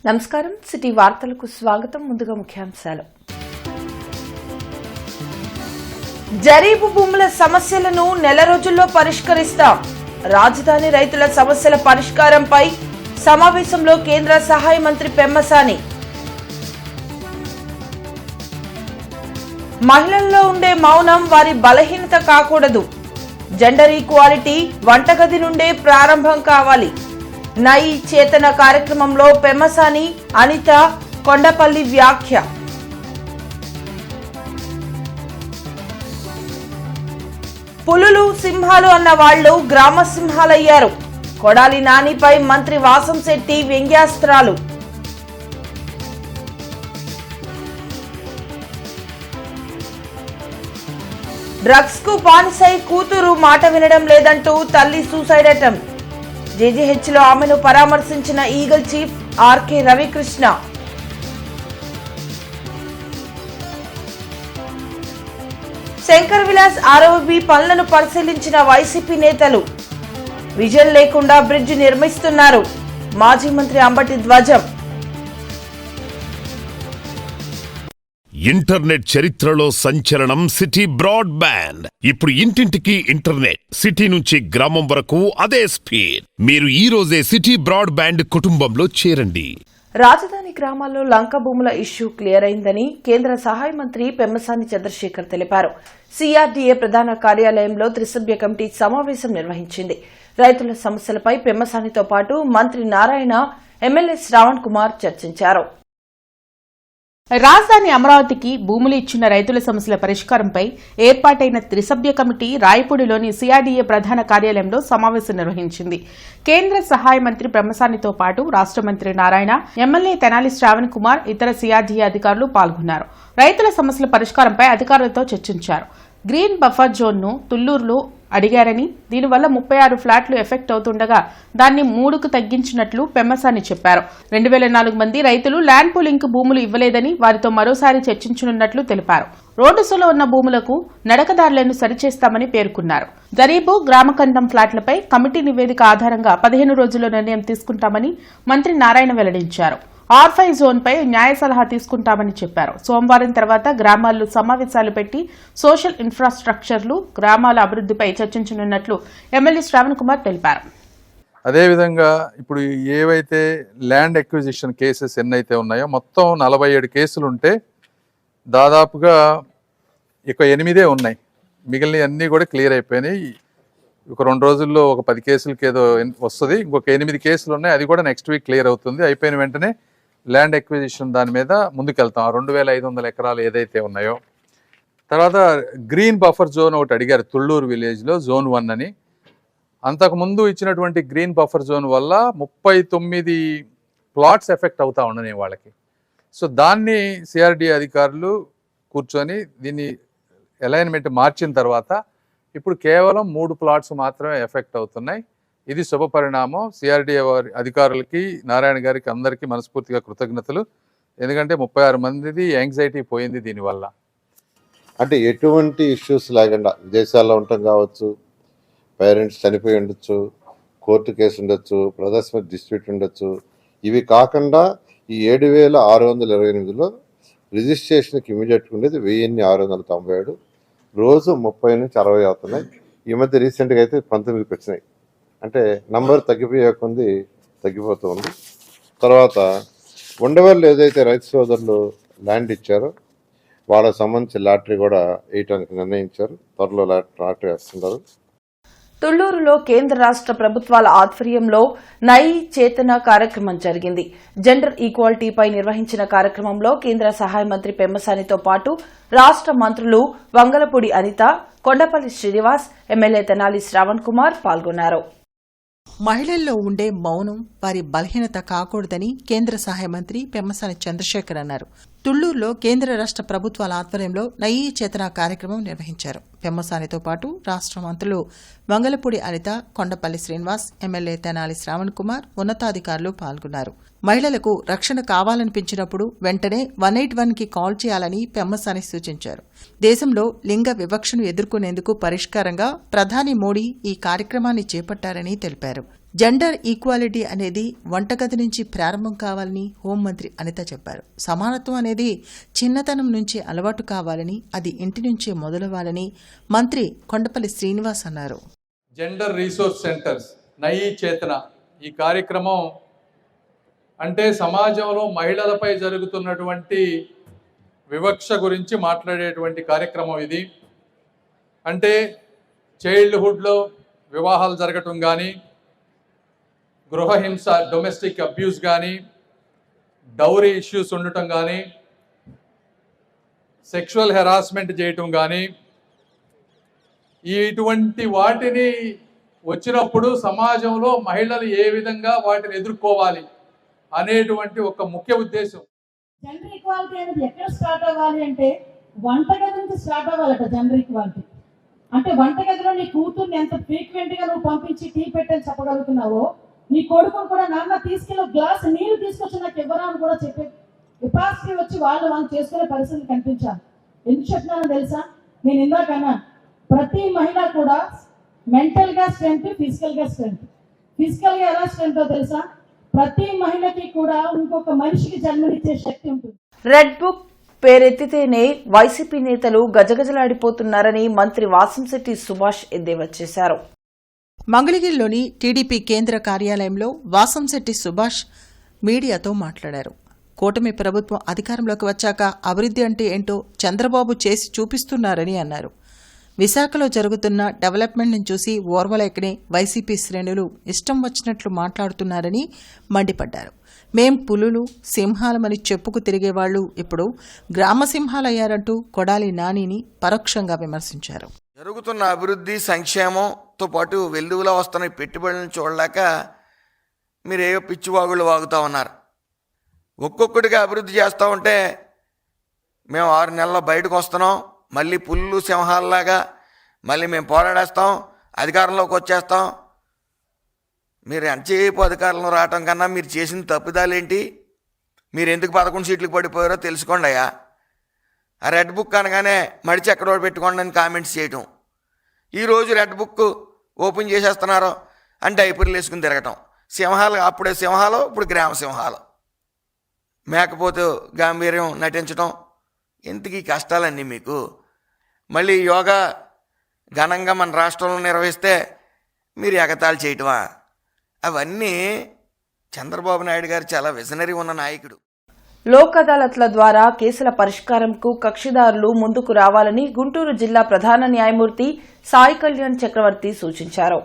నమస్కారం సిటీ వార్తలకు స్వాగతం. ముందుగా ముఖ్యాంశాలు. జరీబు భూముల సమస్యలను నెల రోజుల్లో పరిష్కరిస్తాం. రాజధాని రైతుల సమస్యల పరిష్కారంపై సమావేశంలో కేంద్ర సహాయ మంత్రి పెమ్మసాని. మహిళల్లో ఉండే మౌనం వారి బలహీనత కాకూడదు. జెండర్ ఈక్వాలిటీ వంటగది నుండే ప్రారంభం కావాలి. నై చేతన కార్యక్రమంలో పెమ్మసాని, అనిత, కొండపల్లి వ్యాఖ్య. పులులు సింహాలు అన్న వాళ్లు గ్రామ సింహాలయ్యారు. కొడాలి నానిపై మంత్రి వాసంశెట్టి వ్యంగ్యాస్త్రాలు. డ్రగ్స్ కు బానిసై కూతురు మాట వినడం లేదంటూ తల్లి సూసైడ్ అటెంప్ట్. జేజీహెచ్ లో ఆమెను పరామర్శించిన eagle chief RK Ravikrishna. Shankar Vilas 6వ బి పనులను పరిశీలించిన వైసీపీ నేతలు. విజన్ లేకుండా బ్రిడ్జ్ నిర్మిస్తున్నారు. మాజీ మంత్రి అంబటి ధ్వజం. ఇంటర్నెట్ చరిత్రలో సంచలనం సిటీ బ్రాడ్బ్యాండ్. ఇప్పుడు ఇంటింటికి ఇంటర్నెట్, సిటీ నుంచి గ్రామం వరకు అదే స్పీడ్. మీరు ఈ రోజే సిటీ బ్రాడ్బ్యాండ్ కుటుంబంలో చేరండి. రాజధాని గ్రామాల్లో లంక భూముల ఇష్యూ క్లియర్ అయిందని కేంద్ర సహాయ మంత్రి పెమ్మసాని చంద్రశేఖర్ తెలిపారు. సిఆర్డీఏ ప్రధాన కార్యాలయంలో త్రిసభ్య కమిటీ సమావేశం నిర్వహించింది. రైతుల సమస్యలపై పెమ్మసానితో పాటు మంత్రి నారాయణ, ఎమ్మెల్యే శ్రావణ్ కుమార్ చర్చించారు. రాజధాని అమరావతికి భూములు ఇచ్చిన రైతుల సమస్యల పరిష్కారంపై ఏర్పాటైన త్రిసభ్య కమిటీ రాయపూడిలోని సిఆర్డీఏ ప్రధాన కార్యాలయంలో సమావేశం నిర్వహించింది. కేంద్ర సహాయ మంత్రి పెమ్మసానితో పాటు రాష్ట మంత్రి నారాయణ, ఎమ్మెల్యే తెనాలి శ్రావణ్ కుమార్, ఇతర సిఆర్డీఏ అధికారులు పాల్గొన్నారు. రైతుల సమస్యల పరిష్కారంపై అధికారులతో చర్చించారు. గ్రీన్ బఫర్ జోన్ ను తుళ్లూరులో అడిగారని, దీనివల్ల 36 ఫ్లాట్లు ఎఫెక్ట్ అవుతుండగా దాన్ని 3కు తగ్గించినట్లు పెమ్మసాని చెప్పారు. 2004 మంది రైతులు ల్యాండ్ పూలింగ్ కు భూములు ఇవ్వలేదని, వారితో మరోసారి చర్చించనున్నట్లు తెలిపారు. రోడ్డుసలో ఉన్న భూములకు నడకదారులను సరిచేస్తామని పేర్కొన్నారు. జరీబు, గ్రామకంఠం ఫ్లాట్లపై కమిటీ నివేదిక ఆధారంగా 15 రోజుల్లో నిర్ణయం తీసుకుంటామని మంత్రి నారాయణ వెల్లడించారు. R5 జోన్పై న్యాయ సలహా తీసుకుంటామని చెప్పారు. సోమవారం తర్వాత గ్రామాల్లో సమావేశాలు పెట్టి సోషల్ ఇన్ఫ్రాస్ట్రక్చర్లు, గ్రామాల అభివృద్ధిపై చర్చించనున్నట్లు ఎమ్మెల్యే శ్రావణ్ కుమార్ తెలిపారు. అదేవిధంగా ఇప్పుడు ఏవైతే ల్యాండ్ ఎక్విజిషన్ కేసెస్ ఎన్నైతే ఉన్నాయో మొత్తం 47 కేసులు ఉంటే దాదాపుగా ఇక 8 ఉన్నాయి. మిగిలిన అన్నీ కూడా క్లియర్ అయిపోయినాయి. ఒక 2 రోజుల్లో ఒక 10 కేసులకి ఏదో వస్తుంది. ఇంకొక 8 కేసులు ఉన్నాయి. అది కూడా నెక్స్ట్ వీక్ క్లియర్ అవుతుంది. అయిపోయిన వెంటనే ల్యాండ్ ఎక్విజిషన్ దాని మీద ముందుకెళ్తాం. 2500 ఎకరాలు ఏదైతే ఉన్నాయో. తర్వాత గ్రీన్ బఫర్ జోన్ ఒకటి అడిగారు తుళ్ళూరు విలేజ్లో, జోన్ 1 అని. అంతకుముందు ఇచ్చినటువంటి గ్రీన్ బఫర్ జోన్ వల్ల 39 ప్లాట్స్ ఎఫెక్ట్ అవుతా ఉండని వాళ్ళకి. సో దాన్ని సిఆర్డీ అధికారులు కూర్చొని దీన్ని అలైన్మెంట్ మార్చిన తర్వాత ఇప్పుడు కేవలం 3 ప్లాట్స్ మాత్రమే ఎఫెక్ట్ అవుతున్నాయి. ఇది శుభ పరిణామం. సిఆర్డీఏ అధికారులకి, నారాయణ గారికి, అందరికీ మనస్ఫూర్తిగా కృతజ్ఞతలు. ఎందుకంటే 36 మందిది యాంగ్జైటీ పోయింది దీనివల్ల. అంటే ఎటువంటి ఇష్యూస్ లేకుండా విదేశాల్లో ఉండటం కావచ్చు, పేరెంట్స్ చనిపోయి ఉండొచ్చు, కోర్టు కేసు ఉండొచ్చు, బ్రదర్స్ మీద డిస్ప్యూట్ ఉండొచ్చు. ఇవి కాకుండా ఈ 7628లో రిజిస్ట్రేషన్కి ఇమీడియట్గా ఉండేది 1697. రోజు 30 నుంచి 60 అవుతున్నాయి. ఈ మధ్య రీసెంట్గా అయితే 19కి వచ్చినాయి. అంటే నంబర్ తగ్గిపోతూ ఉంది. తర్వాత ఉండవల్లి ఏదైతే రైతు సోదరులు ల్యాండ్ ఇచ్చారో వాళ్ళకి సంబంధించి లాటరీ కూడా వేయటానికి నిర్ణయించారు. త్వరలో లాటరీ వేస్తున్నారు. తుళ్లూరులో కేంద్ర రాష్ట్ర ప్రభుత్వాల ఆధ్వర్యంలో నై చేతన కార్యక్రమం జరిగింది. జెండర్ ఈక్వాలిటీపై నిర్వహించిన కార్యక్రమంలో కేంద్ర సహాయ మంత్రి పెమ్మసానితో పాటు రాష్ట్ర మంత్రులు వంగలపూడి అనిత, కొండపల్లి శ్రీనివాస్, ఎమ్మెల్యే తెనాలి శ్రావణ్ కుమార్ పాల్గొన్నారు. మహిళల్లో ఉండే మౌనం వారి బలహీనత కాకూడదని కేంద్ర సహాయ మంత్రి పెమ్మసాని చంద్రశేఖర్ అన్నారు. తుళ్లూరులో కేంద్ర రాష్ట్ర ప్రభుత్వాల ఆధ్వర్యంలో నయీ చేతన కార్యక్రమం నిర్వహించారు. పెమ్మసానితో పాటు రాష్ట్ర మంత్రులు వంగలపూడి అనిత, కొండపల్లి శ్రీనివాస్, ఎమ్మెల్యే తెనాలి శ్రావణ్ కుమార్, ఉన్నతాధికారులు పాల్గొన్నారు. మహిళలకు రక్షణ కావాలనిపించినప్పుడు వెంటనే 181కి కాల్ చేయాలని పెమ్మసాని సూచించారు. దేశంలో లింగ వివక్షను ఎదుర్కొనేందుకు పరిష్కారంగా ప్రధాని మోడీ ఈ కార్యక్రమాన్ని చేపట్టారని తెలిపారు. జెండర్ ఈక్వాలిటీ అనేది వంటగది నుంచి ప్రారంభం కావాలని హోంమంత్రి అనిత చెప్పారు. సమానత్వం అనేది చిన్నతనం నుంచి అలవాటు కావాలని, అది ఇంటి నుంచే మొదలవ్వాలని మంత్రి కొండపల్లి శ్రీనివాస్ అన్నారు. జెండర్ రీసోర్స్ సెంటర్స్ నయీ చేతన ఈ కార్యక్రమం అంటే సమాజంలో మహిళలపై జరుగుతున్నటువంటి వివక్ష గురించి మాట్లాడేటువంటి కార్యక్రమం ఇది. అంటే చైల్డ్హుడ్లో వివాహాలు జరగటం కానీ, గృహహింస డొమెస్టిక్ అబ్యూస్ కానీ, డౌరీ ఇష్యూస్ ఉండటం కానీ, సెక్షువల్ హెరాస్మెంట్ చేయటం కానీ, ఇటువంటి వాటిని వచ్చినప్పుడు సమాజంలో మహిళలు ఏ విధంగా వాటిని ఎదుర్కోవాలి అనేటువంటి ఒక ముఖ్య ఉద్దేశం. జెండర్ ఈక్వాలిటీ అనేది ఎక్కడ స్టార్ట్ అవ్వాలి అంటే వంటగది నుంచి స్టార్ట్ అవ్వాలట. జెండర్ ఈక్వాలిటీ అంటే వంటగదిలో నీ కూతుర్ని ఎంత ఫ్రీక్వెంట్ గా నువ్వు పంపించి టీ పెట్టని చెప్పగలుగుతున్నావో, నీ కొడుకును కూడా నాన్న తీసుకెళ్ళి గ్లాస్ నీళ్లు తీసుకొచ్చి నాకు ఇవ్వరా అని కూడా చెప్పే కెపాసిటీ వచ్చి వాళ్ళు చేసుకునే పరిస్థితి కనిపించాలి. ఎందుకు చెప్తున్నానో తెలుసా? నేను ఇందాకన్నా ప్రతి మహిళ కూడా మెంటల్ గా స్ట్రెంత్, ఫిజికల్ గా స్ట్రెంత్. ఫిజికల్ గా ఎలా స్ట్రెంత్ తెలుసా? ప్రతి మహిళకి కూడా ఇంకొక మనిషికి జన్మనిచ్చే శక్తి ఉంటుంది. రెడ్ బుక్ పేరెత్తితేనే వైసీపీ నేతలు గజగజలాడిపోతున్నారని మంత్రి వాసంశెట్టి సుభాష్ ఎద్దేవా చేశారు. మంగళగిరిలోని టీడీపీ కేంద్ర కార్యాలయంలో వాసంశెట్టి సుభాష్ మీడియాతో మాట్లాడారు. కూటమి ప్రభుత్వం అధికారంలోకి వచ్చాక అభివృద్ధి అంటే ఏంటో చంద్రబాబు చేసి చూపిస్తున్నారని అన్నారు. విశాఖలో జరుగుతున్న డెవలప్మెంట్ని చూసి ఓర్వలేకనే వైసీపీ శ్రేణులు ఇష్టం వచ్చినట్లు మాట్లాడుతున్నారని మండిపడ్డారు. మేం పులులు, సింహాలమని చెప్పుకు తిరిగేవాళ్లు ఇప్పుడు గ్రామ సింహాలయ్యారంటూ కొడాలి నానిని పరోక్షంగా విమర్శించారు. జరుగుతున్న అభివృద్ధి సంక్షేమంతో పాటు వెల్లువలా వస్తున్న పెట్టుబడులను చూడలేక మీరు ఏవో పిచ్చివాగుళ్ళు వాగుతూ ఉన్నారు. ఒక్కొక్కటిగా అభివృద్ధి చేస్తూ ఉంటే మేము 6 నెలల్లో బయటకు వస్తున్నాం, మళ్ళీ పుల్లు సింహాలలాగా మళ్ళీ మేము పోరాడేస్తాం, అధికారంలోకి వచ్చేస్తాం. మీరు ఎంతసేపు అధికారంలో రావటం కన్నా మీరు చేసిన తప్పిదాలేంటి, మీరు ఎందుకు 11 సీట్లకు పడిపోయారో తెలుసుకోండి అయ్యా. ఆ రెడ్ బుక్ అనగానే మడిచి ఎక్కడో పెట్టుకోండి అని కామెంట్స్ చేయటం, ఈరోజు రెడ్ బుక్ ఓపెన్ చేసేస్తున్నారు అంటే డైపర్లు వేసుకుని తిరగటం. సింహాలు అప్పుడే సింహాలు, ఇప్పుడు గ్రామ సింహాలు. మేకపోతూ గాంభీర్యం నటించటం, ఎందుకు ఈ కష్టాలన్నీ మీకు? మళ్ళీ యోగా ఘనంగా మన రాష్ట్రంలో నిర్వహిస్తే మీరు ఎగతాళి చేయటమా? అవన్నీ చంద్రబాబు నాయుడు గారు చాలా విజనరీ ఉన్న నాయకుడు. లోక్ అదాలత్ల ద్వారా కేసుల పరిష్కారంకు కక్షిదారులు ముందుకు రావాలని గుంటూరు జిల్లా ప్రధాన న్యాయమూర్తి సాయి కళ్యాణ్ చక్రవర్తి సూచించారు.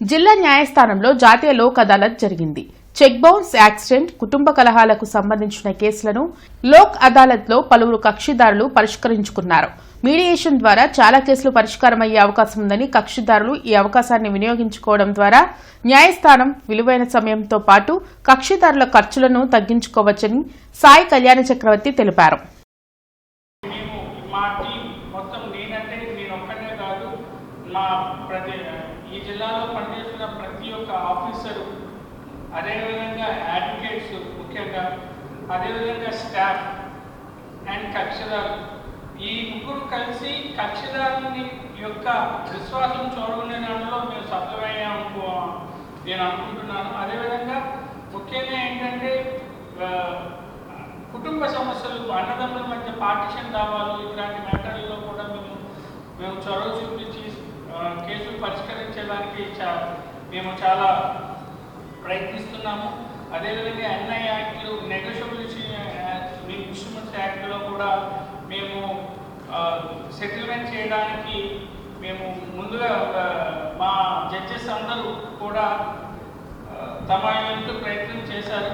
జిల్లా న్యాయస్థానంలో జాతీయ లోక్ అదాలత్ జరిగింది. చెక్ బౌన్స్, యాక్సిడెంట్, కుటుంబ కలహాలకు సంబంధించిన కేసులను లోక్ అదాలత్లో పలువురు కక్షిదారులు పరిష్కరించుకున్నారు. మీడియేషన్ ద్వారా చాలా కేసులు పరిష్కారమయ్యే అవకాశం ఉందని, కక్షిదారులు ఈ అవకాశాన్ని వినియోగించుకోవడం ద్వారా న్యాయస్థానం విలువైన సమయంతో పాటు కక్షిదారుల ఖర్చులను తగ్గించుకోవచ్చని సాయి కళ్యాణ చక్రవర్తి తెలిపారు. ఈ జిల్లాలో పనిచేస్తున్న ప్రతి ఒక్క ఆఫీసరు, అదేవిధంగా అడ్వకేట్స్ ముఖ్యంగా, అదేవిధంగా స్టాఫ్ అండ్ కక్షిదారు, ఈ ముగ్గురు కలిసి కక్షిదారుని యొక్క విశ్వాసం చూడకునే దానిలో మేము సఫలమయ్యాము నేను అనుకుంటున్నాను. అదేవిధంగా ముఖ్యంగా ఏంటంటే కుటుంబ సమస్యలు, అన్నదమ్ముల మధ్య పార్టిషన్ దావాలు, ఇట్లాంటి మ్యాటర్లలో కూడా మేము చొరవ చూపించి కేసులు పరిష్కరించడానికి మేము చాలా ప్రయత్నిస్తున్నాము. అదేవిధంగా ఎన్ఐ యాక్ట్లు, నెగోషియబుల్ ఇన్స్ట్రుమెంట్స్ యాక్ట్లో కూడా మేము సెటిల్మెంట్ చేయడానికి మేము ముందుగా మా జడ్జెస్ అందరూ కూడా తమ వంతు ప్రయత్నం చేశారు.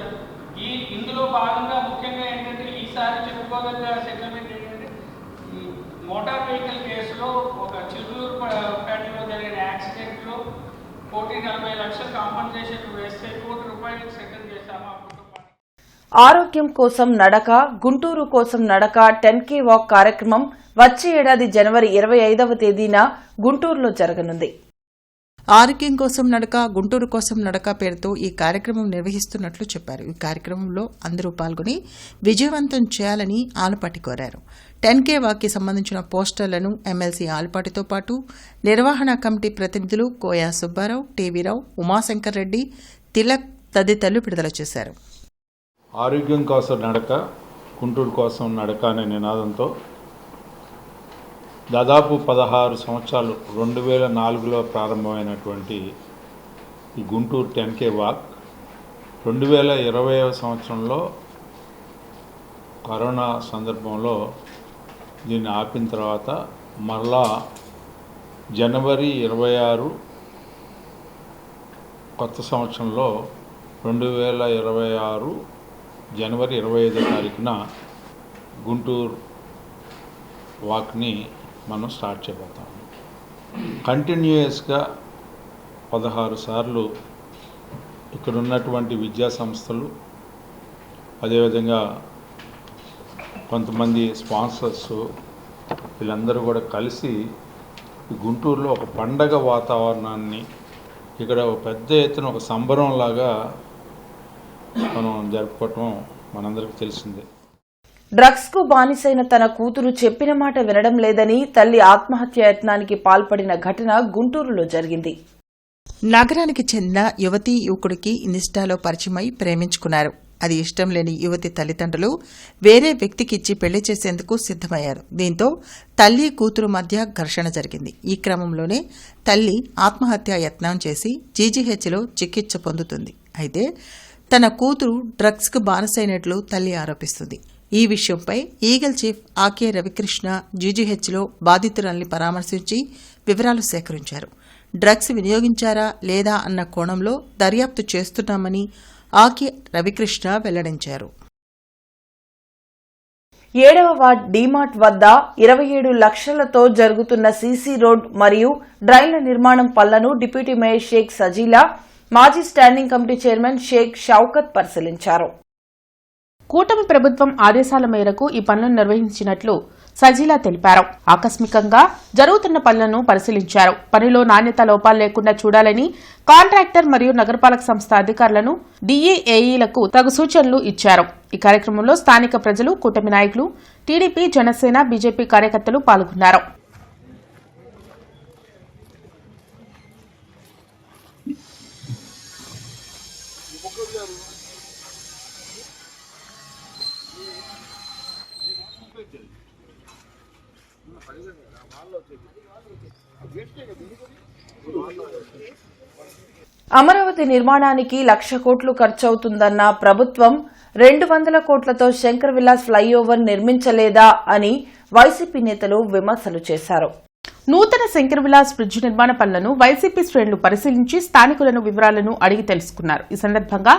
ఇందులో భాగంగా ముఖ్యంగా ఏంటంటే ఈసారి చెప్పుకోదగ్గ సెటిల్మెంట్ ఏంటంటే మోటార్ వెహికల్ కేసులో ఒక చిలుకూరుపేటలో జరిగిన యాక్సిడెంట్లో 40 లక్షల కాంపన్సేషన్ వేస్తే 1 కోటి రూపాయలకు సెటిల్ చేశాము. ఆరోగ్యం కోసం నడక, గుంటూరు కోసం నడక 10K వాక్ కార్యక్రమం వచ్చే ఏడాది జనవరి 25వ తేదీన గుంటూరులో జరగనుంది. ఆరోగ్యం కోసం నడక, గుంటూరు కోసం నడక పేరుతో ఈ కార్యక్రమం నిర్వహిస్తున్నట్లు చెప్పారు. ఈ కార్యక్రమంలో అందరూ పాల్గొని విజయవంతం చేయాలని ఆలపాటి కోరారు. 10K వాక్కి సంబంధించిన పోస్టర్లను ఎమ్మెల్సీ ఆలపాటితో పాటు నిర్వహణ కమిటీ ప్రతినిధులు కోయా సుబ్బారావు, టీవీరావు, ఉమాశంకర్ రెడ్డి, తిలక్ తదితరులు విడుదల చేశారు. ఆరోగ్యం కోసం నడక, గుంటూరు కోసం నడక అనే నినాదంతో దాదాపు 16 సంవత్సరాలు 2004లో ప్రారంభమైనటువంటి ఈ గుంటూరు 10K వాక్ 2020 సంవత్సరంలో కరోనా సందర్భంలో దీన్ని ఆపిన తర్వాత మరలా జనవరి 26 కొత్త సంవత్సరంలో 2026 జనవరి 25వ తారీఖున గుంటూరు వాక్ని మనం స్టార్ట్ చేయబోతాం. కంటిన్యూయస్గా 16 సార్లు ఇక్కడ ఉన్నటువంటి విద్యా సంస్థలు, అదేవిధంగా కొంతమంది స్పాన్సర్స్ వీళ్ళందరూ కూడా కలిసి గుంటూరులో ఒక పండగ వాతావరణాన్ని, ఇక్కడ ఒక పెద్ద ఎత్తున ఒక సంబరంలాగా మనం జరుపుకోవటం మనందరికీ తెలిసిందే. డ్రగ్స్ కు బానిసైన తన కూతురు చెప్పిన మాట వినడం లేదని తల్లి ఆత్మహత్య యత్నానికి పాల్పడిన ఘటన గుంటూరులో జరిగింది. నగరానికి చెందిన యువతీ యువకుడికి ఇన్స్టాలో పరిచయమై ప్రేమించుకున్నారు. అది ఇష్టం లేని యువతి తల్లిదండ్రులు వేరే వ్యక్తికిచ్చి పెళ్లి చేసేందుకు సిద్దమయ్యారు. దీంతో తల్లి కూతురు మధ్య ఘర్షణ జరిగింది. ఈ క్రమంలోనే తల్లి ఆత్మహత్యా యత్నం చేసి జీజీహెచ్లో చికిత్స పొందుతుంది. అయితే తన కూతురు డ్రగ్స్ కు బానిసైనట్లు తల్లి ఆరోపిస్తుంది. ఈ విషయంపై ఈగల్ చీఫ్ ఆకే రవికృష్ణ జీజీహెచ్లో బాధితురాల్ని పరామర్శించి వివరాలు సేకరించారు. డ్రగ్స్ వినియోగించారా లేదా అన్న కోణంలో దర్యాప్తు చేస్తున్నామని ఆకే రవికృష్ణ వెల్లడించారు. 7వ వార్డ్ డీమార్ట్ వద్ద 27 లక్షలతో జరుగుతున్న సీసీ రోడ్ మరియు డ్రైన్ల నిర్మాణం పనులను డిప్యూటీ మేయర్ షేక్ సజీలా, మాజీ standing committee chairman Shaik Shaukat పరిశీలించారు. కూటమి ప్రభుత్వం ఆదేశాల మేరకు ఈ పనులను నిర్వహించినట్లు సజీలా తెలిపారు. ఆకస్మికంగా జరుగుతున్న పనులను పరిశీలించారు. పనిలో నాణ్యత లోపాలు లేకుండా చూడాలని కాంట్రాక్టర్ మరియు నగరపాలక సంస్థ అధికారులను డీఏఏఈలకు తగు సూచనలు ఇచ్చారు. ఈ కార్యక్రమంలో స్థానిక ప్రజలు, కూటమి నాయకులు, టీడీపీ, జనసేన, బీజేపీ కార్యకర్తలు పాల్గొన్నారు. అమరావతి నిర్మాణానికి 1,00,000 కోట్లు ఖర్చవుతుందన్న ప్రభుత్వం 200 కోట్లతో శంకర్ విలాస్ ఫ్లైఓవర్ నిర్మించలేదా అని వైసీపీ నేతలు విమర్శలు చేశారు. నూతన శంకర్ విలాస్ బ్రిడ్జ్ నిర్మాణ పనులను వైసీపీ శ్రేణులు పరిశీలించి స్థానికులను వివరాలను అడిగి తెలుసుకున్నారు. ఈ సందర్భంగా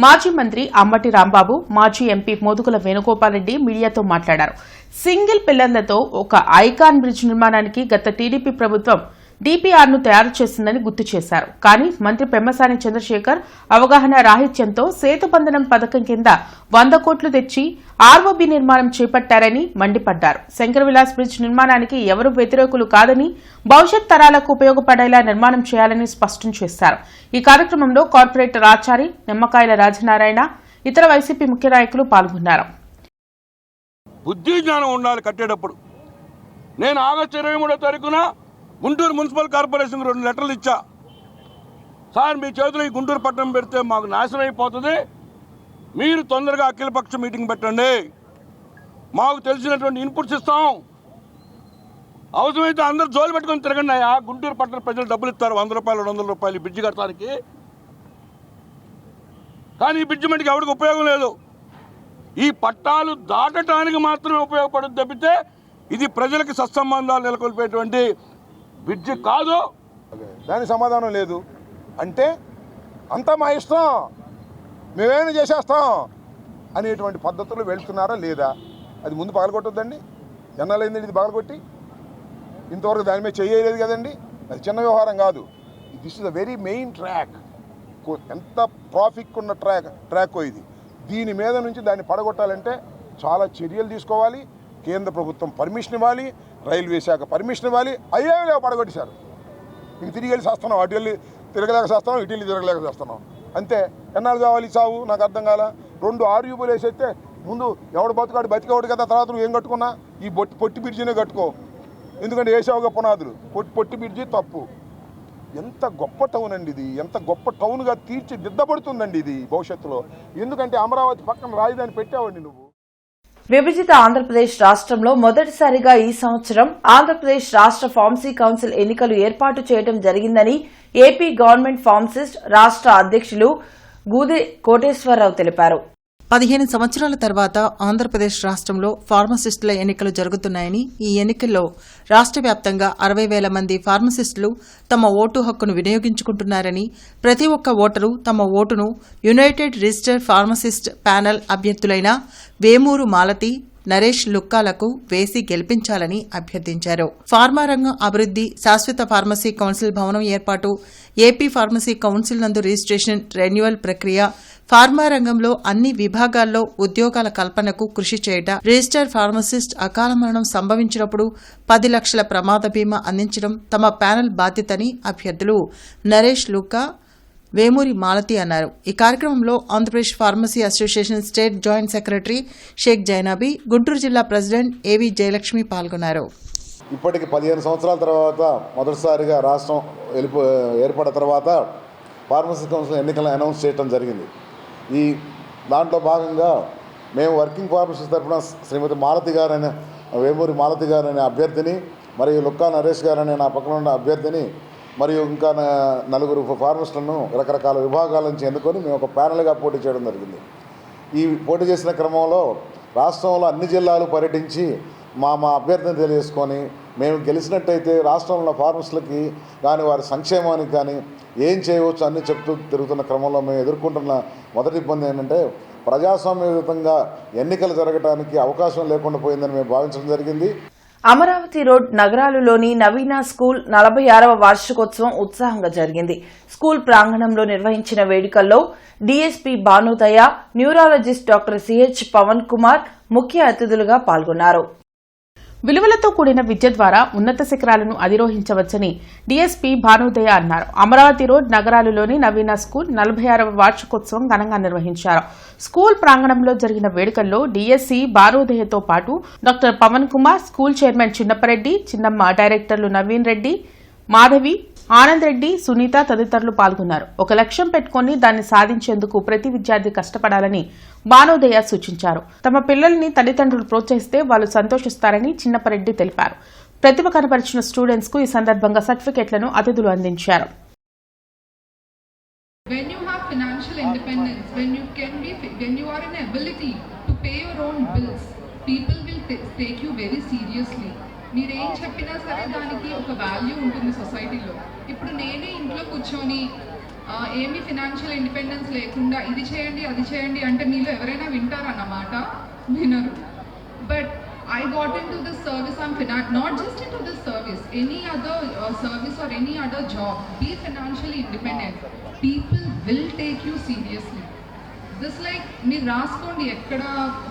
మాజీ మంత్రి అంబటి రాంబాబు, మాజీ ఎంపీ మోదుగుల వేణుగోపాల్రెడ్డి మీడియాతో మాట్లాడారు. సింగిల్ పిల్లర్లతో ఒక ఐకాన్ బ్రిడ్జ్ నిర్మాణానికి గత టీడీపీ ప్రభుత్వం డీపీఆర్ను తయారు చేసిందని గుర్తు చేశారు. కానీ మంత్రి పెమ్మసాని చంద్రశేఖర్ అవగాహన రాహిత్యంతో సేతుబంధనం పథకం కింద 100 కోట్లు తెచ్చి ఆర్ఓబీ నిర్మాణం చేపట్టారని మండిపడ్డారు. శంకర్ విలాస్ బ్రిడ్జ్ నిర్మాణానికి ఎవరూ వ్యతిరేకులు కాదని, భవిష్యత్ తరాలకు ఉపయోగపడేలా నిర్మాణం చేయాలని స్పష్టం చేశారు. ఈ కార్యక్రమంలో కార్పొరేటర్ ఆచారి, నిమ్మకాయల రాజనారాయణ, ఇతర వైసీపీ ముఖ్య నాయకులు పాల్గొన్నారు. బుద్ధి జ్ఞానం ఉండాలి కట్టేటప్పుడు. నేను ఆగస్టు 23వ తారీఖున గుంటూరు మున్సిపల్ కార్పొరేషన్కి 2 లెటర్లు ఇచ్చా. సార్, మీ చేతిలో ఈ గుంటూరు పట్టణం పెడితే మాకు నాశనం అయిపోతుంది, మీరు తొందరగా అఖిలపక్ష మీటింగ్ పెట్టండి, మాకు తెలిసినటువంటి ఇన్పుట్స్ ఇస్తాం, అవసరమైతే అందరూ జోలు పెట్టుకొని తిరగండి అయ్యా, గుంటూరు పట్టణ ప్రజలు డబ్బులు ఇస్తారు 100 రూపాయలు 200 రూపాయలు బ్రిడ్జి కట్టడానికి. కానీ ఈ బ్రిడ్జి మటుకు ఎవరికి ఉపయోగం లేదు. ఈ పట్టాలు దాటడానికి మాత్రమే ఉపయోగపడుతుంది తప్పితే ఇది ప్రజలకు సత్సంబంధాలు నెలకొల్పేటువంటి బ్రిడ్జి కాదు. దానికి సమాధానం లేదు. అంటే అంతా మా ఇష్టం, మేమేమైనా చేసేస్తాం అనేటువంటి పద్ధతులు వెళ్తున్నారా లేదా? అది ముందు పగలగొట్టొద్దండి. ఎన్నాళ్ళైంది ఇది పగలగొట్టి? ఇంతవరకు దాని మీద చేయలేదు కదండి. అది చిన్న వ్యవహారం కాదు. This is a very main track. ఎంత ట్రాఫిక్ ఉన్న ట్రాక్ ఇది. దీని మీద నుంచి దాన్ని పడగొట్టాలంటే చాలా చర్యలు తీసుకోవాలి. కేంద్ర ప్రభుత్వం పర్మిషన్ ఇవ్వాలి, రైల్వే శాఖ పర్మిషన్ ఇవ్వాలి. అయ్యేవి లేవు, పడగొట్టేశారు. ఇంక తిరిగి వెళ్ళి చేస్తున్నాం, అటు వెళ్ళి తిరగలేక చేస్తున్నాం, ఇటు వెళ్ళి తిరగలేక చేస్తున్నాం. అంతే. ఎన్నాళ్ళు కావాలి చావు? నాకు అర్థం కాల. 2 ఆర్యూబులు వేసేస్తే ముందు ఎవడు బతుకాడు బతికేవాడు కదా, తర్వాత నువ్వు ఏం కట్టుకున్నా ఈ పొట్టి బ్రిడ్జినే కట్టుకో, ఎందుకంటే వేసావుగా పునాదులు. పొట్టి బ్రిడ్జి తప్పు. ఎంత గొప్ప టౌన్ అండి ఇది, ఎంత గొప్ప టౌన్గా తీర్చిదిద్దబడుతుందండి ఇది భవిష్యత్తులో. ఎందుకంటే అమరావతి పక్కన రాజధాని పెట్టావండి నువ్వు. విభజిత ఆంధ్రప్రదేశ్ రాష్ట్రంలో మొదటిసారిగా ఈ సంవత్సరం ఆంధ్రప్రదేశ్ రాష్ట్ర ఫార్మసీ కౌన్సిల్ ఎన్నికలు ఏర్పాటు చేయడం జరిగిందని ఏపీ గవర్నమెంట్ ఫార్మసిస్ట్ రాష్ట్ర అధ్యక్షులు గూది కోటేశ్వరరావు తెలిపారు. 15 సంవత్సరాల తర్వాత ఆంధ్రప్రదేశ్ రాష్ట్రంలో ఫార్మసిస్టుల ఎన్నికలు జరుగుతున్నాయని, ఈ ఎన్నికల్లో రాష్ట్ర వ్యాప్తంగా 60,000 మంది ఫార్మసిస్టులు తమ ఓటు హక్కును వినియోగించుకుంటున్నారని, ప్రతి ఒక్క ఓటరు తమ ఓటును యునైటెడ్ రిజిస్టర్ ఫార్మసిస్ట్ ప్యానెల్ అభ్యర్థులైన వేమూరు మాలతి, నరేష్ లుక్కాలకు వేసి గెలిపించాలని అభ్యర్థించారు. ఫార్మా రంగం అభివృద్ది, శాశ్వత ఫార్మసీ కౌన్సిల్ భవనం ఏర్పాటు, ఏపీ ఫార్మసీ కౌన్సిల్ నందు రిజిస్ట్రేషన్ రెన్యువల్ ప్రక్రియ, ఫార్మా రంగంలో అన్ని విభాగాల్లో ఉద్యోగాల కల్పనకు కృషి చేయడం, రిజిస్టర్డ్ ఫార్మసిస్ట్ అకాల మరణం సంభవించినప్పుడు 10 లక్షల ప్రమాద బీమా అందించడం తమ ప్యానెల్ బాధ్యతని అభ్యర్థులు నరేష్ లుక్కా, వేమూరి మాలతి అన్నారు. ఈ కార్యక్రమంలో Andhra Pradesh pharmacy association state joint secretary Sheikh Zainabi, Guntur జిల్లా ప్రెసిడెంట్ ఏవి జయలక్ష్మి పాల్గొన్నారు. ఇప్పటికి 15 సంవత్సరాల తర్వాత మొదటిసారిగా రాష్ట్రం ఏర్పడిన తర్వాత ఫార్మసీ కౌన్సిల్ ఎన్నికలను అనౌన్స్ చేయడం జరిగింది. ఈ దాంట్లో భాగంగా మేము వర్కింగ్ ఫార్మసిస్ట్ తరఫున శ్రీమతి మాలతి గారనే, వేమూరి మాలతి గారనే అభ్యర్థిని, మరియు లుక్కా నరేష్ గారనే నా పక్కన ఉన్న అభ్యర్థిని, మరియు ఇంకా 4 ఫార్మసిస్టులను రకరకాల విభాగాల నుంచి ఎన్నుకొని మేము ఒక ప్యానెల్గా పోటీ చేయడం జరిగింది. ఈ పోటీ చేసిన క్రమంలో రాష్ట్రంలో అన్ని జిల్లాలు పర్యటించి మా అభ్యర్థిని తెలియజేసుకొని, మేము గెలిచినట్టయితే రాష్ట్రంలో ఫార్మసిస్టులకి కానీ వారి సంక్షేమానికి కానీ ఏం చేయవచ్చు అన్నీ చెప్తూ తిరుగుతున్న క్రమంలో మేము ఎదుర్కొంటున్న మొదటి ఇబ్బంది ఏంటంటే ప్రజాస్వామ్యయుతంగా ఎన్నికలు జరగడానికి అవకాశం లేకుండా పోయిందని మేము భావించడం జరిగింది. అమరావతి రోడ్ నగరాలులోని నవీన స్కూల్ 46వ వార్షికోత్సవం ఉత్సాహంగా జరిగింది. స్కూల్ ప్రాంగణంలో నిర్వహించిన వేడుకల్లో DSP Bhanudaya, neurologist doctor CH Pavan Kumar ముఖ్య అతిథులుగా పాల్గొన్నారు. విలువలతో కూడిన విద్య ద్వారా ఉన్నత శిఖరాలను అధిరోహించవచ్చని డీఎస్పీ భానుదయ అన్నారు. అమరావతి రోడ్ నగరాలులోని నవీన స్కూల్ 46వ వార్షికోత్సవం ఘనంగా నిర్వహించారు. స్కూల్ ప్రాంగణంలో జరిగిన వేడుకల్లో డీఎస్సీ భానుదయతో పాటు doctor Pavan Kumar, school chairman Chinnappareddy, Chinnamma, డైరెక్టర్లు నవీన్ రెడ్డి, మాధవి, ఆనంద్ రెడ్డి, సునీత తదితరులు పాల్గొన్నారు. ఒక లక్ష్యం పెట్టుకుని దాన్ని సాధించేందుకు ప్రతి విద్యార్థి కష్టపడాలని భానుదయ సూచించారు. తమ పిల్లల్ని తల్లిదండ్రులు ప్రోత్సహిస్తే వాళ్ళు సంతోషిస్తారని చిన్నప్పరెడ్డి తెలిపారు. ప్రతిభ కనపరిచిన స్టూడెంట్స్ కు ఈ సందర్భంగా సర్టిఫికెట్లను అతిథులు అందించారు. When you have financial independence, when you are in ability to pay your own bills, people will take you very seriously. మీరు ఏం చెప్పినా సరే దానికి ఒక వాల్యూ ఉంటుంది సొసైటీలో. ఇప్పుడు నేనే ఇంట్లో కూర్చొని ఏమీ ఫినాన్షియల్ ఇండిపెండెన్స్ లేకుండా ఇది చేయండి అది చేయండి అంటే మీలో ఎవరైనా వింటారన్నమాట? వినరు. But I got into this service, not just into this service, any other service or any other job, be financially independent. People will take you seriously. This like మీరు రాసుకోండి ఎక్కడ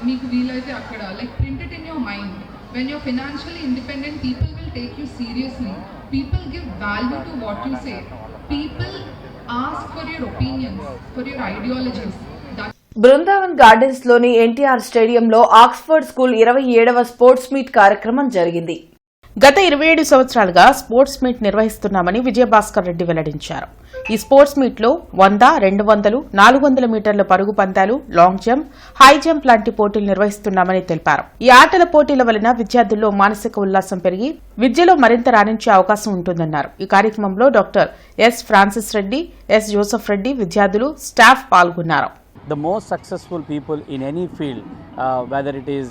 మీకు వీలైతే అక్కడ, like print it in your mind. When you're financially independent, people will take you seriously. People give value to what you say. People ask for your opinions, for your ideologies. Brindavan gardens లోని ఎన్టీఆర్ స్టేడియంలో Oxford school 27వ sports meet కార్యక్రమం జరిగింది. గత 27 సంవత్సరాలుగా sports meet నిర్వహిస్తున్నామని విజయభాస్కర్ రెడ్డి వెల్లడించారు. ఈ sports meet లో 100, 200, 400 మీటర్ల పరుగు పందాలు, లాంగ్ జంప్, హై జంప్ లాంటి పోటీలు నిర్వహిస్తున్నామని తెలిపారు. ఈ ఆటల పోటీల వలన విద్యార్థుల్లో మానసిక ఉల్లాసం పెరిగి విద్యలో మరింత రాణించే అవకాశం ఉంటుందన్నారు. ఈ కార్యక్రమంలో doctor S Francis Reddy, S Joseph Reddy, విద్యార్థులు, స్టాఫ్ పాల్గొన్నారు. The most successful people in any field, whether it is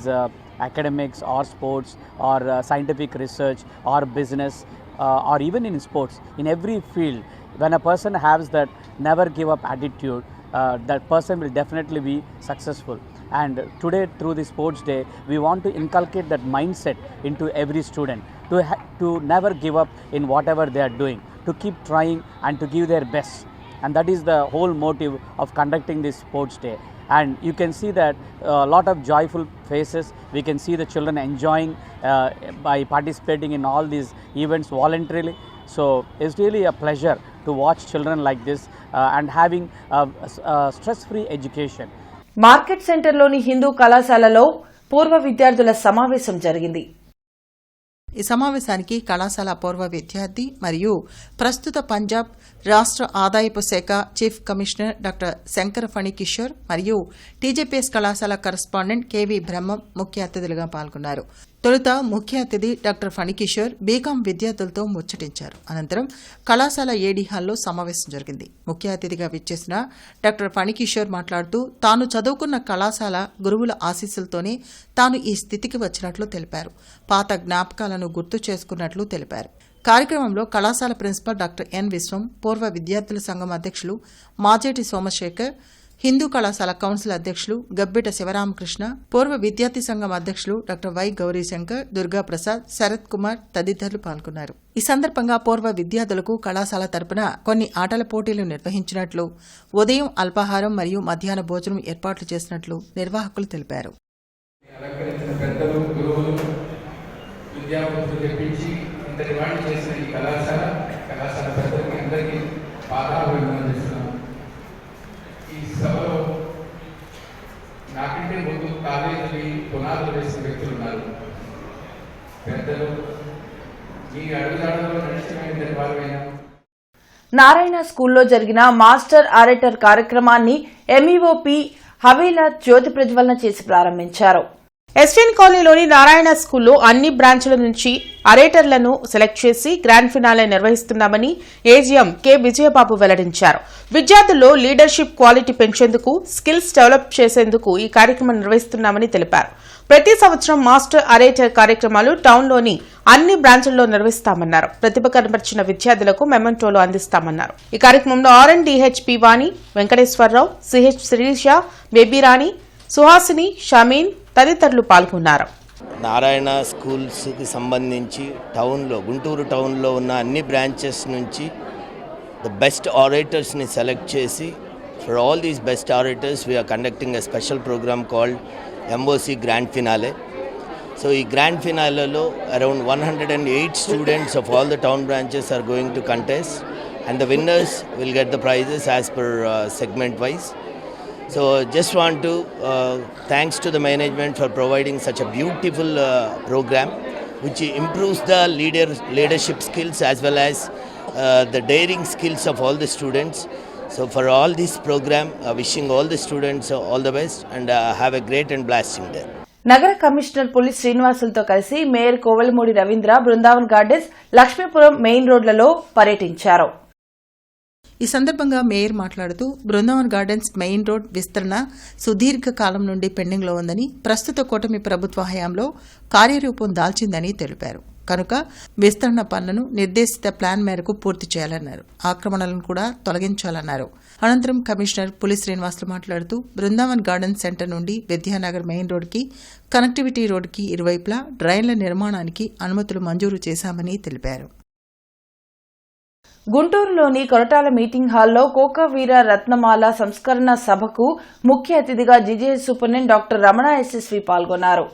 academics or sports or scientific research or business or even in sports, in every field, when a person has that never give up attitude, that person will definitely be successful. And today through the sports day, we want to inculcate that mindset into every student to never give up in whatever they are doing, to keep trying and to give their best. And that is the whole motive of conducting this sports day. And you can see that a lot of joyful faces. We can see the children enjoying by participating in all these events voluntarily. So it's really a pleasure to watch children like this and having a stress-free education. Market సెంటర్లోని హిందూ కళాశాలలో పూర్వ విద్యార్థుల సమావేశం జరిగింది. ఈ సమావేశానికి కళాశాల పూర్వ విద్యార్థి మరియు ప్రస్తుత పంజాబ్ రాష్ట్ర ఆదాయపు శాఖ చీఫ్ కమిషనర్ డాక్టర్ శంకర ఫణికిషోర్ మరియు టీజేపీఎస్ కళాశాల కరస్పాండెంట్ కేవీ బ్రహ్మం ముఖ్య అతిథులుగా పాల్గొన్నారు. తొలుత ముఖ్య అతిథి డాక్టర్ ఫణికిషోర్ బీకాం విద్యార్థులతో ముచ్చటించారు. అనంతరం కళాశాల ఏడీ హాల్లో సమావేశం జరిగింది. ముఖ్య అతిథిగా విచ్చేసిన డాక్టర్ ఫణికిషోర్ మాట్లాడుతూ తాను చదువుకున్న కళాశాల గురువుల ఆశీస్సులతోనే తాను ఈ స్థితికి వచ్చినట్లు తెలిపారు. పాత జ్ఞాపకాలను గుర్తు చేసుకున్నట్లు తెలిపారు. కార్యక్రమంలో కళాశాల ప్రిన్సిపల్ డాక్టర్ ఎన్ విశ్వం, పూర్వ విద్యార్థుల సంఘం అధ్యక్షులు మాజేటి సోమశేఖర్, హిందూ కళాశాల కౌన్సిల్ అధ్యక్షులు గబ్బిట శివరామకృష్ణ, పూర్వ విద్యార్థి సంఘం అధ్యక్షులు డాక్టర్ వై గౌరీశంకర్, దుర్గాప్రసాద్, శరత్ కుమార్ తదితరులు పాల్గొన్నారు. ఈ సందర్భంగా పూర్వ విద్యార్థులకు కళాశాల తరపున కొన్ని ఆటల పోటీలు నిర్వహించినట్లు, ఉదయం అల్పాహారం మరియు మధ్యాహ్న భోజనం ఏర్పాట్లు చేసినట్లు నిర్వాహకులు తెలిపారు. ఈ సభలో నాకంటే ముందు కాలేజీ పునాదులు వేసిన వ్యక్తులు ఉన్నారు. పెద్దలు ఈ అడుగుజాడలో నడిచిన వారైనా నారాయణ స్కూల్లో జరిగిన మాస్టర్ ఆరేటర్ కార్యక్రమాన్ని ఎంఈఓపి హవేలా జ్యోతి ప్రజ్వలన చేసి ప్రారంభించారు. ఎస్ఎన్ కాలనీలోని నారాయణ స్కూల్లో అన్ని బ్రాంచ్ల నుంచి అరేటర్లను సెలెక్ట్ చేసి గ్రాండ్ ఫినాలే నిర్వహిస్తున్నామని ఏజీఎం కె విజయబాబు వెల్లడించారు. విద్యార్థుల్లో లీడర్షిప్ క్వాలిటీ పెంచేందుకు, స్కిల్స్ డెవలప్ చేసేందుకు ఈ కార్యక్రమం నిర్వహిస్తున్నామని తెలిపారు. ప్రతి సంవత్సరం మాస్టర్ అరేటర్ కార్యక్రమాలు టౌన్లోని అన్ని బ్రాంచ్ల్లో నిర్వహిస్తామన్నారు. ప్రతిభ కనబర్చిన విద్యార్థులకు మెమెంటోలు అందిస్తామన్నారు. ఈ కార్యక్రమంలో ఆర్ఎన్డీహెచ్పి వాణి, వెంకటేశ్వరరావు, సిహెచ్ శిరీష, బేబీరాణి, సుహాసిని, షమీన్ తదితరులు పాల్గొన్నారు. నారాయణ స్కూల్స్కి సంబంధించి టౌన్లో, గుంటూరు టౌన్లో ఉన్న అన్ని బ్రాంచెస్ నుంచి ద బెస్ట్ ఆరేటర్స్ని సెలెక్ట్ చేసి for all these best orators we're conducting a special program called MOC grand finale. So ఈ గ్రాండ్ ఫినాలేలో around 108 students of all the town branches are going to contest and the winners will get the prizes as per segment wise. So just want to thanks to the management for providing such a beautiful program which improves the leadership skills as well as the daring skills of all the students. So for all this program, wishing all the students all the best and have a great and blasting day. నగర commissioner పులి శ్రీనివాసులతో కలిసి mayor Kovelamudi Ravindra Brindavan gardens, Lakshmipuram main రోడ్లలో పర్యటించారు. ఈ సందర్భంగా mayor మాట్లాడుతూ Brindavan gardens main road విస్తరణ సుదీర్ఘ కాలం నుండి పెండింగ్లో ఉందని, ప్రస్తుత కూటమి ప్రభుత్వ హయాంలో కార్యరూపం దాల్చిందని తెలిపారు. కనుక విస్తరణ పనులను నిర్దేశిత ప్లాన్ మేరకు పూర్తి చేయాలన్నారు. ఆక్రమణలను కూడా తొలగించాలన్నారు. అనంతరం కమిషనర్ పులి శ్రీనివాసులు మాట్లాడుతూ బృందావన్ గార్డెన్ సెంటర్ నుండి విద్యానగర్ మెయిన్ రోడ్కి, కనెక్టివిటీ రోడ్కి ఇరువైపులా డ్రైన్ల నిర్మాణానికి అనుమతులు మంజూరు చేశామని తెలిపారు. గుంటూరులోని కొరటాల మీటింగ్ హాల్లో కోకవీర రత్నమాల సంస్కరణ సభకు ముఖ్య అతిథిగా GGH superintendent doctor Ramana SSV పాల్గొన్నారు.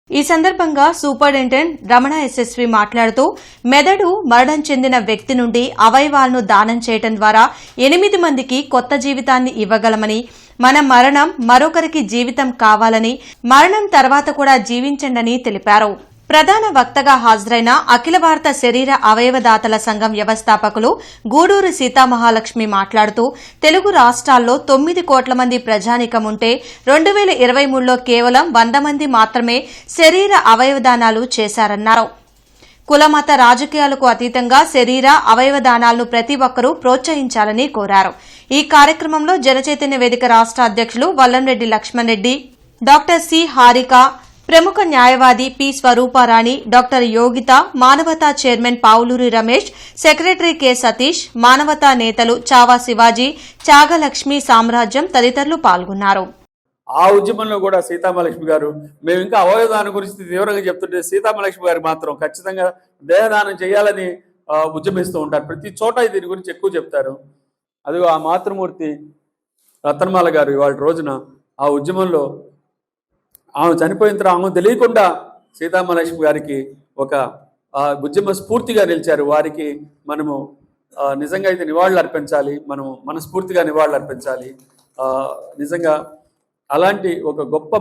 ఈ సందర్భంగా సూపరింటెండెంట్ రమణ ఎస్ఎస్వి మాట్లాడుతూ మెదడు మరణం చెందిన వ్యక్తి నుండి అవయవాలను దానం చేయడం ద్వారా 8 మందికి కొత్త జీవితాన్ని ఇవ్వగలమని, మన మరణం మరొకరికి జీవితం కావాలని, మరణం తర్వాత కూడా జీవించండని తెలిపారు. ప్రధాన వక్తగా హాజరైన అఖిల భారత శరీర అవయవదాతల సంఘం వ్యవస్థాపకులు గూడూరు సీతామహాలక్ష్మి మాట్లాడుతూ తెలుగు రాష్ట్రాల్లో 9 కోట్ల మంది ప్రజానీకం ఉంటే 2023లో కేవలం 100 మంది మాత్రమే శరీర అవయవదానాలు చేశారన్నారు. కులమత రాజకీయాలకు అతీతంగా శరీర అవయవదానాలను ప్రతి ఒక్కరూ ప్రోత్సహించాలని కోరారు. ఈ కార్యక్రమంలో జనచైతన్య వేదిక రాష్ట్ర అధ్యక్షులు వల్లంరెడ్డి లక్ష్మణ్ రెడ్డి, డాక్టర్ సి హారిక, ప్రముఖ న్యాయవాది పి స్వరూపారాణి, డాక్టర్ యోగిత, మానవతా chairman Pavuluri Ramesh, secretary K Satish, మానవతా నేతలు చావా శివాజీ, చాగలక్ష్మి సామ్రాజ్యం తదితరులు పాల్గొన్నారు. ఆ ఉద్యమంలో కూడా సీతామహాలక్ష్మి గారు, మేము ఇంకా అవయవదానం గురించి తీవ్రంగా చెప్తుంటే సీతామహాలక్ష్మి గారు మాత్రం ఖచ్చితంగా దేహదానం చేయాలని ఉద్యమిస్తూ ఉంటారు. ప్రతి చోట దీని గురించి ఎక్కువ చెప్తారు. అదిగో ఆ మాతృమూర్తి రత్నమాల గారు ఇవాళ రోజున ఆ ఉద్యమంలో ఆమె చనిపోయిన తర్వాత ఆమె తెలియకుండా సీతామహాలక్ష్మి గారికి ఒక ఉద్యమ స్ఫూర్తిగా నిలిచారు. వారికి మనము నిజంగా అయితే నివాళులు అర్పించాలి, మనము మనస్ఫూర్తిగా నివాళులు అర్పించాలి. నిజంగా అలాంటి ఒక గొప్ప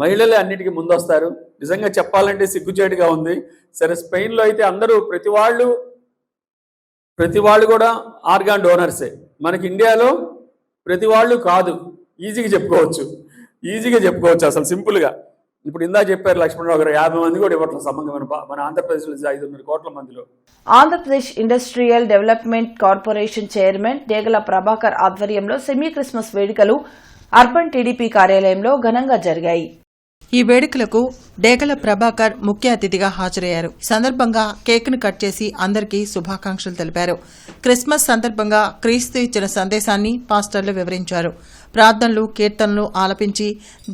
మహిళలే అన్నిటికీ ముందొస్తారు. నిజంగా చెప్పాలంటే సిగ్గుచేటుగా ఉంది. సరే, స్పెయిన్లో అయితే అందరూ ప్రతి వాళ్ళు కూడా ఆర్గాన్ డోనర్సే. మనకి ఇండియాలో ప్రతి వాళ్ళు కాదు. ఈజీగా చెప్పుకోవచ్చు అసలు సింపుల్గా. ఇప్పుడు ఇందా చెప్పారు లక్ష్మణరావు గారు, 50 మంది కూడా ఇవ్వట్లేదు సమంగా మన ఆంధ్రప్రదేశ్లో 500 కోట్ల మందిలో. Andhra Pradesh industrial development corporation chairman Degala Prabhakar ఆధ్వర్యంలో సెమీ క్రిస్మస్ వేడుకలు అర్బన్ టీడీపీ కార్యాలయంలో ఘనంగా జరిగాయి. ఈ వేడుకలకు డేగల ప్రభాకర్ ముఖ్య అతిథిగా హాజరయ్యారు. సందర్భంగా కేక్ను కట్ చేసి అందరికీ శుభాకాంక్షలు తెలిపారు. క్రిస్మస్ సందర్భంగా క్రీస్తు ఇచ్చిన సందేశాన్ని పాస్టర్లు వివరించారు. ప్రార్థనలు, కీర్తనలు ఆలపించి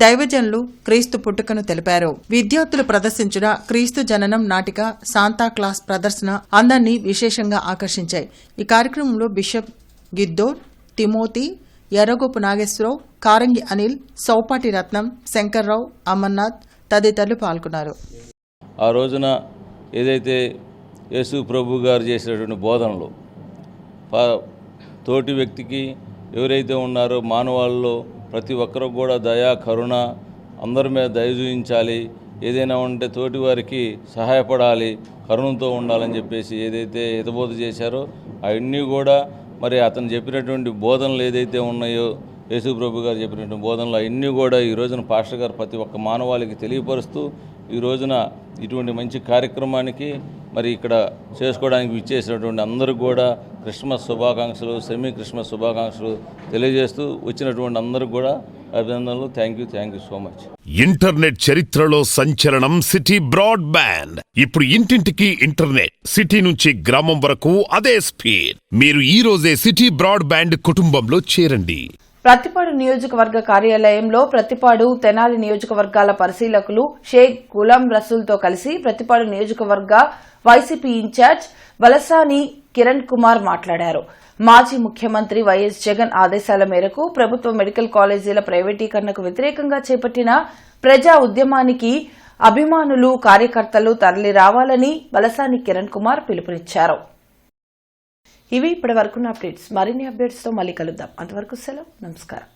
దైవజనులు క్రీస్తు పుట్టుకను తెలిపారు. విద్యార్థులు ప్రదర్శించిన క్రీస్తు జననం నాటిక శాంతా క్లాస్ ప్రదర్శన అందరినీ విశేషంగా ఆకర్షించాయి. ఈ కార్యక్రమంలో బిషప్ గిద్దోర్, తిమోతి, ఎర్రగోపు నాగేశ్వరరావు, కారంగి అనిల్, సౌపాటి రత్నం, శంకర్రావు, అమర్నాథ్ తదితరులు పాల్గొన్నారు. ఆ రోజున ఏదైతే యేసు ప్రభు గారు చేసినటువంటి బోధనలు తోటి వ్యక్తికి ఎవరైతే ఉన్నారో మానవాళ్ళలో ప్రతి ఒక్కరు కూడా దయా, కరుణ, అందరి మీద దయ చూపించాలి, ఏదైనా ఉంటే తోటి వారికి సహాయపడాలి, కరుణతో ఉండాలని చెప్పేసి ఏదైతే హితబోధ చేశారో అవన్నీ కూడా మరి అతను చెప్పినటువంటి బోధనలు ఏదైతే ఉన్నాయో, యేసు ప్రభు గారు చెప్పినటువంటి బోధనలు అవన్నీ కూడా ఈ రోజున పాస్టర్ గారు ప్రతి ఒక్క మానవాళికి తెలియపరుస్తూ ఈ రోజున ఇటువంటి మంచి కార్యక్రమానికి మరి ఇక్కడ చేసుకోవడానికి ఇచ్చేసినటువంటి అందరూ కూడా క్రిస్మస్ శుభాకాంక్షలు, సెమీ క్రిస్మస్ శుభాకాంక్షలు తెలియజేస్తూ వచ్చినటువంటి అందరూ కూడా అభినందనలు. Thank you so much. Internet చరిత్రలో సంచలనం సిటీ బ్రాడ్బ్యాండ్. ఇప్పుడు ఇంటింటికి ఇంటర్నెట్, సిటీ నుంచి గ్రామం వరకు అదే స్పీడ్. మీరు ఈ రోజే సిటీ బ్రాడ్బ్యాండ్ కుటుంబంలో చేరండి. ప్రతిపాడు నియోజకవర్గ కార్యాలయంలో ప్రతిపాడు, తెనాలి నియోజకవర్గాల పరిశీలకులు షేక్ గులాం రసూల్తో కలిసి ప్రతిపాడు నియోజకవర్గ వైసీపీ ఇన్ఛార్జ్ వలసాని కిరణ్ కుమార్ మాట్లాడారు. మాజీ ముఖ్యమంత్రి వైఎస్ జగన్ ఆదేశాల మేరకు ప్రభుత్వ మెడికల్ కాలేజీల ప్రైవేటీకరణకు వ్యతిరేకంగా చేపట్టిన ప్రజా ఉద్యమానికి అభిమానులు, కార్యకర్తలు తరలి రావాలని వలసాని కిరణ్ కుమార్ పిలుపునిచ్చారు. ఇవి ఇప్పటి వరకున్న అప్డేట్స్. మరిన్ని అప్డేట్స్ తో మళ్ళీ కలుద్దాం. అంతవరకు సెలవు, నమస్కారం.